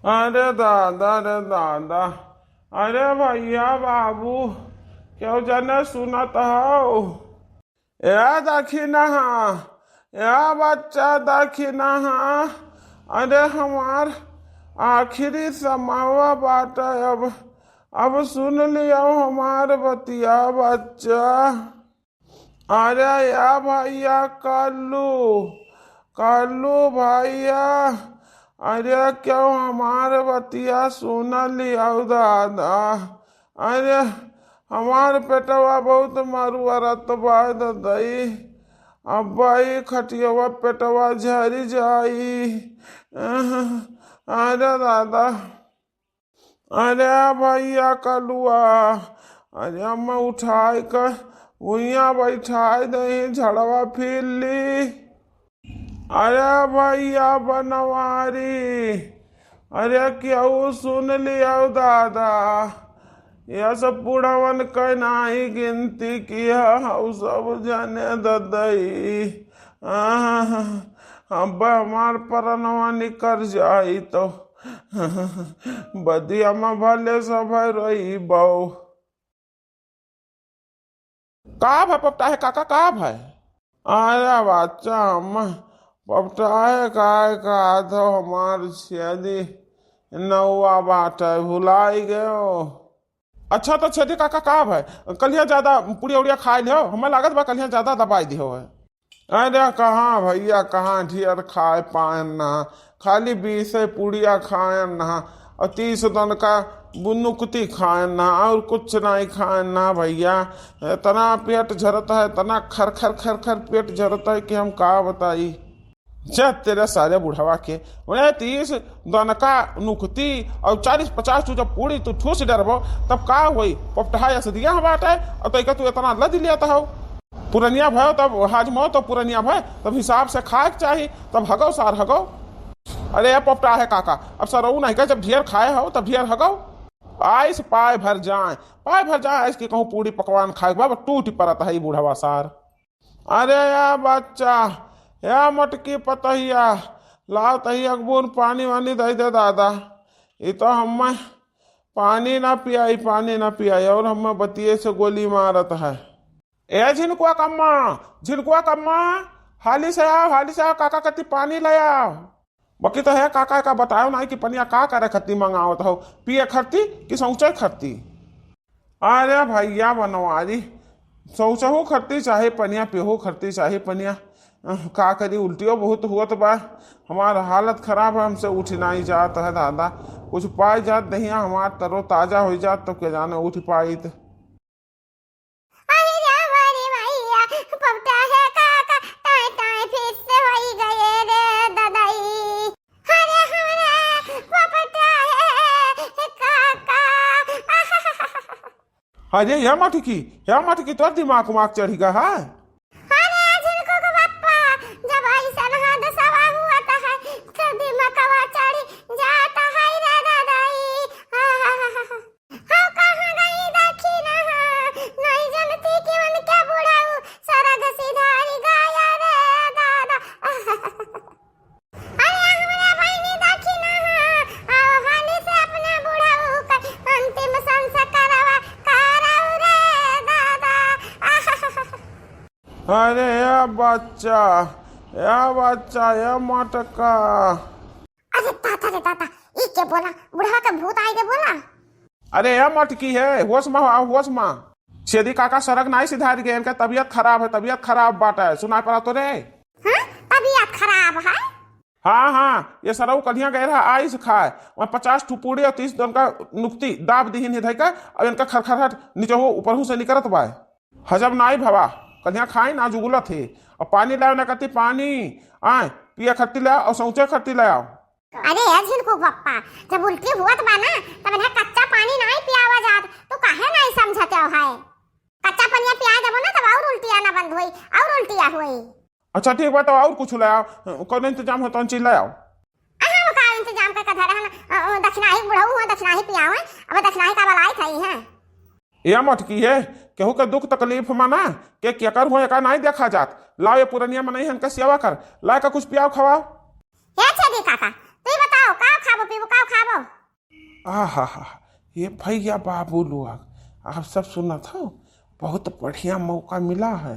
अरे दादा, अरे दादा, अरे भैया बाबू, क्यों जने सुनत हो? या देखी नहा, या बच्चा देखी नहा। अरे हमार आखिरी समावा बाट अब सुन लियो हमार बतिया बच्चा। अरे या भैया कल्लू, कल्लू भैया, अरे क्यों हमारे बतिया सुन लिया दादा। अरे हमार पेटवा बहुत मरुआरत बाद दई, अब भाई खटियावा पेटवा झरी जाई। अरे दादा, अरे भैया कलुआ, अरे हम उठाए कर भुइया बैठाए दही झड़वा फिर ली। अरे भैया बनवारी, अरे क्यों सुन लिया दादा। यह सब बुढ़वन के नाही गिनती किया हम सब जाने ददई। अब हमार परनवा निकर जाई तो बदिया में भले सब रही बऊ। का है पपटा है काका, का है? अरे बच्चा हम पपटाए काय का तो हमार छेदी नौआ बाट भुलाई गयो। अच्छा तो छेदी काका का है? कलिया ज्यादा पुड़िया उड़िया खाए लियो, हमें लागत बा कलिया ज्यादा दबाई दियो है। अरे कहाँ भैया, कहाँ ढेर खाए पाए ना, खाली 20 पुड़िया खाए ना और 30 दन का बुनुकती खाए ना, और कुछ नहीं खाए ना भैया। इतना पेट झरता है, इतना खर खर खर खर पेट झरता है कि हम का बताई। चल तेरे सारे बुढ़ावा के उन्हें 30 दन का नुकती और 40-50 तू जब पूरी तू ठूस डरबो तब का होई? पपटहा से दिया बाटे और तो तू इतना लद लिया हो। पुरनिया भयो तब हाजमो तो पुरनिया भय तब हिसाब से खाए चाहिए, तब हगो सार हगो। अरे पपटा है काका, अब सरऊ नहीं का, जब ढेर खाए हो तब ढेर हगो। आइस पाए भर जाए, पाए भर जाए इसकी कहूँ पूरी पकवान खाए बाबा टूट पड़ता है बूढ़ावा सार। अरे या बच्चा, या मटकी पतहिया लाओ तही अकबून पानी वानी दे दे दादा। ये तो हम पानी ना पियाई, पानी ना पियाई और हम बतिये से गोली मारत है। ए झिनकुआ कम्मा, झिनकुआ कम्मा, हाली से आओ, हाली से आओ, काका कति पानी ले आओ। बाकी तो है काका का बताओ नहीं कि पनिया का करे खत्ती मंगाओ तो पिए खरती कि सौचे खरती? अरे भैया बनवारी, सौचहू खरती चाहे पनिया, पिहू खरती चाहे पनिया। का करी उल्टियों बहुत हुआ बा, हमारा हालत खराब है, हमसे उठ नहीं जात है दादा। कुछ पाई जात दहिया हमार तरो ताजा हो जात तो के जाने उठ पाई। अरे यह माटी की तो दिमाग उमाग चढ़ी गया है। अरे या बच्चा, या बच्चा, या मटका। अरे ताता रे ताता, ये क्या बोला? बुढ़ा का भूत आई के बोला। अरे या मटकी है, होश में आओ, होश में। छेदी काका सड़क नहीं सिधार गए, इनका तबीयत खराब है, तबीयत खराब बाटा है, सुनाई पड़ा तो रे? हाँ, तबीयत खराब है? हाँ, ये सरऊ कलिया गए रहा आइस खाए, वहाँ 50 ठुपूड़ी और 30 दन का नुकती दाब दीहिन हिधई का, और इनका खरखराहट नीचे हो ऊपर हूँ से निकलत बा। हजम नाई भवा, कन्या खाई ना जुगुला थे। और पानी लाओ ना करती पानी, आए पिया खट्टी लाओ और सौचे खट्टी लाओ। अरे यार झिनकू पप्पा, जब उल्टी हुआ बा ना तब इन्हें कच्चा पानी नहीं पियावा जात, तो काहे नहीं समझते हो है? कच्चा पानी पिया देबो ना तब और उल्टियां ना बंद हुई, और उल्टियां हुई। अच्छा ठीक बात, और कुछ लाओ, कौन इंतजाम हो तो चीज लाओ। हम का इंतजाम कर धरे हम दक्षिणा ही बुढ़ऊ हो, दक्षिणा ही पियावे, अब दक्षिणा ही का बलाई थई है। यह मटकी है, केहू के दुख तकलीफ माना के क्या कर हो का नहीं देखा जात। लाओ ये पुरनिया में नहीं है, सेवा कर ला का कुछ पियाओ खवाओ। हे छेदी काका, तू बता का खाबो पीबो का खाबो। आहा हा, ये भैया बाबू लोग आप सब सुनत हो, बहुत बढ़िया मौका मिला है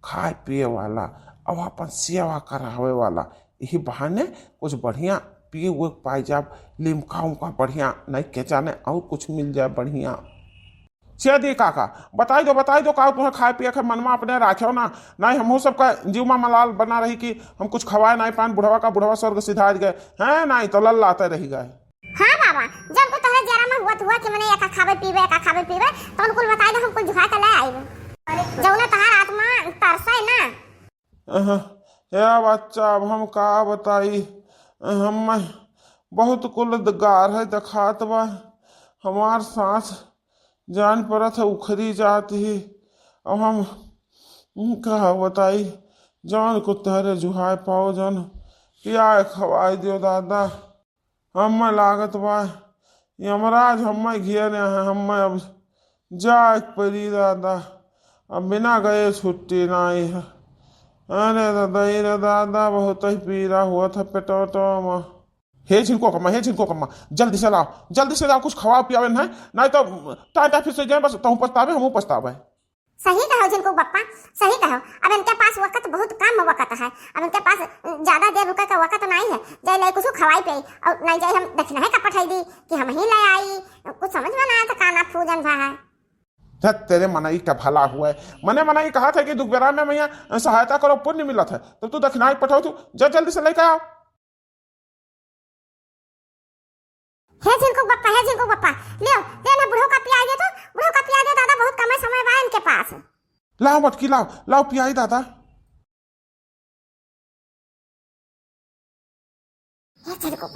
खाए पिए वाला और अपन सेवा करावे वाला। यही बहाने कुछ बढ़िया पिए हुए पाई जाए, लिमका उमका बढ़िया, नहीं के जाने और कुछ मिल जाए बढ़िया। चेदी काका बताई दो का तुम्हें खाए पिए के मनमा अपने राखो ना, नहीं हम सबका जीवमा मलाल बना रही कि हम कुछ खवाए नहीं पान, बुढ़वा स्वर्ग सिधार गए हैं, नहीं तो लल्लाते रही गए। हाँ बाबा, जब को तोहरे जरा में हुआ कि मने एका खाबे पीबे तो उनको बताई दो, हम कुछ जुहा के ले आइबे जौना तहार आत्मा तरसे ना। या बच्चा अब हम का बताई, हम बहुत कुल गार है दखात बा, हमार सांस जान पड़त है उखरी जाती है। अब हम का बताई, जान को तहरे जुहाए पाओ जन पिया खवाई दियो दादा, हम लागत बा यमराज हम घेरे हैं, हम अब जाए पड़ी दादा, अब बिना गए छुट्टी नहीं है। अरे दादा बहुत ही पीड़ा हुआ था पेटो में। हे झिनको कम्मा जल्दी से लाओ कुछ खवा पियावे नहीं तो टाटा फिर से जाए, बस तू पछतावे हम पछतावे। सही कहो जिनको बप्पा, सही कहो। अब इनके पास वक्त बहुत कम वक्त है, अब इनके पास ज्यादा देर रुका का वक्त नहीं है। जाए ले कुछ खवाई पे और नहीं जाए हम दक्षिणा का पठाई दी कि हम ही ले आई, कुछ समझ में ना आया तो काना पूजन भा है। तेरे मनाई का भला हुआ है, मने मनाई कहा था कि दुख बेरा में मैया सहायता करो पुण्य मिला था, तो तू दक्षिणाई पठाओ, तू जा जल्दी से लेकर आओ। हे जिनको बप्पा ले ना बुढ़ो का पिया दे, तो बुढ़ो का पिया दे दादा, बहुत कम समय बा इनके पास। लाओ मटकी लाओ पियाई दादा। हे जिनको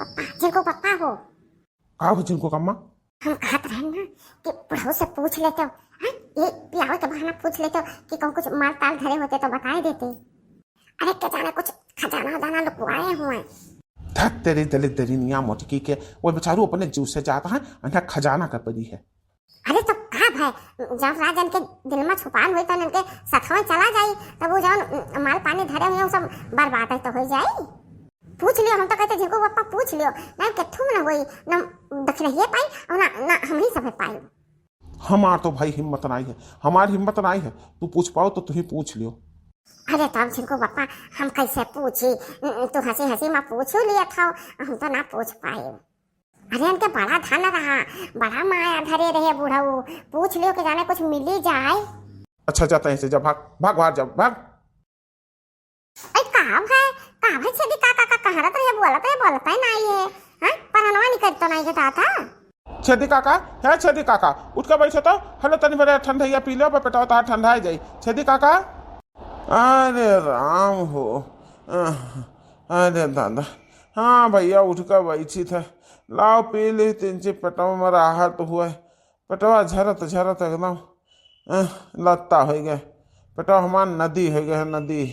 पप्पा हो का हो जिनको कम्मा, हम कहत रहे ना कि बुढ़ो से पूछ लेते हो, ये पियावे के बहाना पूछ लेते हो कि कहूँ कुछ माल ताल धरे होते तो बता देते। अरे क्या जाने कुछ खजाना दाना लुकवाए हुए। तेरी दलित दरिनिया मोटकी के वो बेचारू अपने जीव से जाता है, अन्य खजाना का परी है। अरे तो का भाई, जब राजन के दिल में छुपान हुई तो इनके सथवा चला जाई, तब वो जब माल पानी धरे हुए सब बर्बाद है तो हो जाई। पूछ लियो, हम तो कहते जिनको बप्पा पूछ लियो, ना कथू ना होई, ना दक्षिणा पाई और ना हम ही सब पाई। हमार तो भाई हिम्मत नहीं है, हमारी हिम्मत नहीं है, तू पूछ पाओ तो तू ही पूछ लियो। अरे तब जिनको बप्पा हम कैसे पूछी, तू हंसी में पूछ लिया था, हम तो ना पूछ पाए। अरे इनके बड़ा धन रहा, बड़ा माया धरे रहे बूढ़ऊ, पूछ लियो कि जाने कुछ मिल ही जाए। अच्छा जाता है, जा भाग बाहर जा भाग। का भाई छेदी काका का कहरत रहे बोलता ही नहीं है, हां पर हनवा नहीं करता नहीं जता था। छेदी काका उठ के बैठे तो हेलो तनी बड़े ठंडा पी लो, पेटवा तार ठंडा जाई। छेदी काका, अरे राम हो, अरे दादा, हाँ भैया उठ कर बैठी थे, लाओ पी ली, 3 पेटवा में राहत हुआ, पेटवा झरत एकदम लत्ता हो गए, पेटवा हमार नदी हो गए, नदी।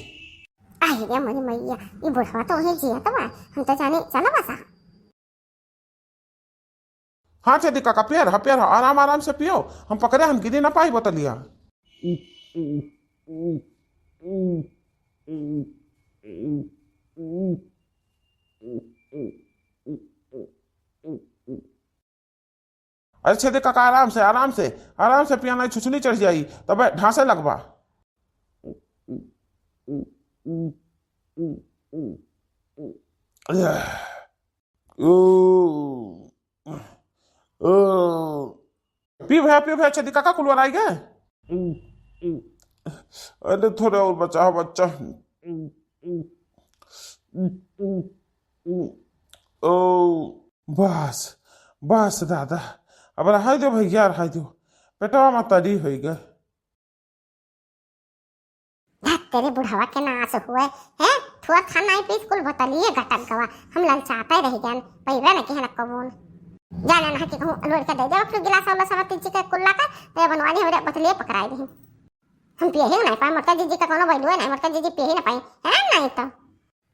अरे मेरी मैया, ये बुढ़वा तो वही जिया तो हम तो जाने चलो बसा। हाँ छेदी काका पियर आराम से पियो, हम पकड़े हम गिरी ना पाई बतलिया। अरे छेदी काका आराम से पिया, नहीं छुछली चढ़ जाई तब ढांसे लगवा। पी भैया छेदी काका कुलवर आई गए। अरे थोड़े और बचा बच्चा। ओ बस दादा, अब रहा दो भैया, रहा दो, पेटवा में तरी हो गए। तेरे बुढ़ावा के नाश हुए हैं, थोड़ा खाना ही पीस कुल बतलिए गटक गवा, हम ललचाते रह गए पैवे न के न कबून जाने ना कि कहूं लोड के दे दे अपने गिलास वाला सब तीन के कुल्ला का तो बनवानी हमरे बतलिए पकड़ाई दी, हम पिए ही नहीं पाए, मरता जीजी का कोनो वैल्यू नहीं, मरता जीजी पिए ही ना पाए है नहीं तो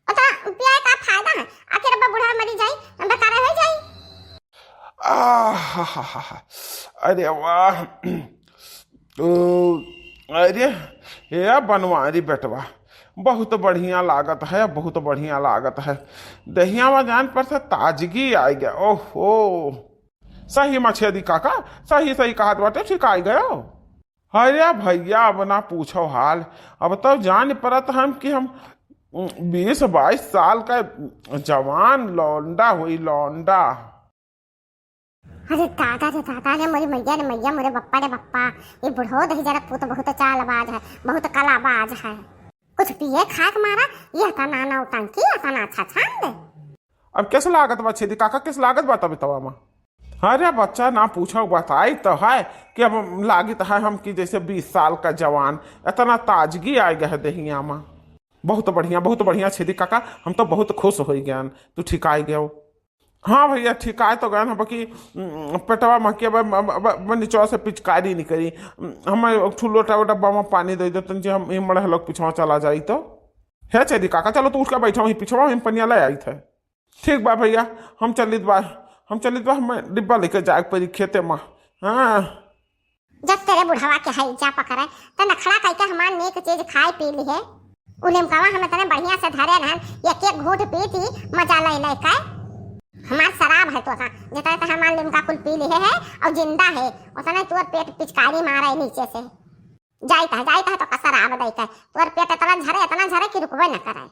पिया का फायदा है, आखिर अब बुढ़ा मरी जाई हम बेकार हो जाई। अरे वाह, अरे ये बनवारी बेटवा बहुत बढ़िया लागत है, बहुत बढ़िया लागत है। दहिया में जान पर से ताजगी आई गया। ओहो, सही में छेदी काका, सही सही कहा बाटे, ठीक आई गयो। अरे भैया अब ना पूछो हाल। अब तो जान परत हम कि हम 20-22 साल का जवान लौंडा हुई, लौंडा। अरे दादा रे दादा रे, मोरी मैया रे मैया, मोरे बप्पा रे बप्पा, ये बुढ़ो दही जरा पुत बहुत चालबाज है, बहुत कलाबाज है। कुछ पिए खाक मारा, ये तना ना उटंकी, तना अच्छा छान दे। अब किस लागत बा छेदी काका, किस लागत बा तब तवा में? अरे बच्चा ना पूछो, बताई तो है कि अब लागित है हम कि जैसे 20 साल का जवान, इतना ताजगी आ गया है दहिया में। बहुत बढ़िया छेदी काका, हम तो बहुत खुश हो गए। तू ठीक आई गयो। हाँ भैया ठीक आए तो गए हम, बाकी पेटवा मक्के नीचवा से पिचकारी नहीं करी। हम ठुलो डब्बा में पानी दे देते जी, हम मड़े लोग पिछवा चला जाई तो है छेदी काका। चलो तू उसका बैठा वहीं पिछवा, हम पनिया ले आई थे। ठीक बा भैया, हम चलित बा हम डिब्बा लेके जाए परी खेते में। हाँ जब तेरे बुढ़ावा के है जा पकड़े त नखड़ा कह के हमार नेक चीज खाए पी ली है। उलेम कावा हमें तने बढ़िया से धरे रहन, एक घूंट पीती मजा ले ले का। हमार शराब है तो सा जितना तो हमार लिमका कुल पी ली है और जिंदा है, उतना तोर पेट पिचकारी मारे नीचे से जाता है तो शराब दई का तोर पेट इतना झरे कि रुकवे न करे।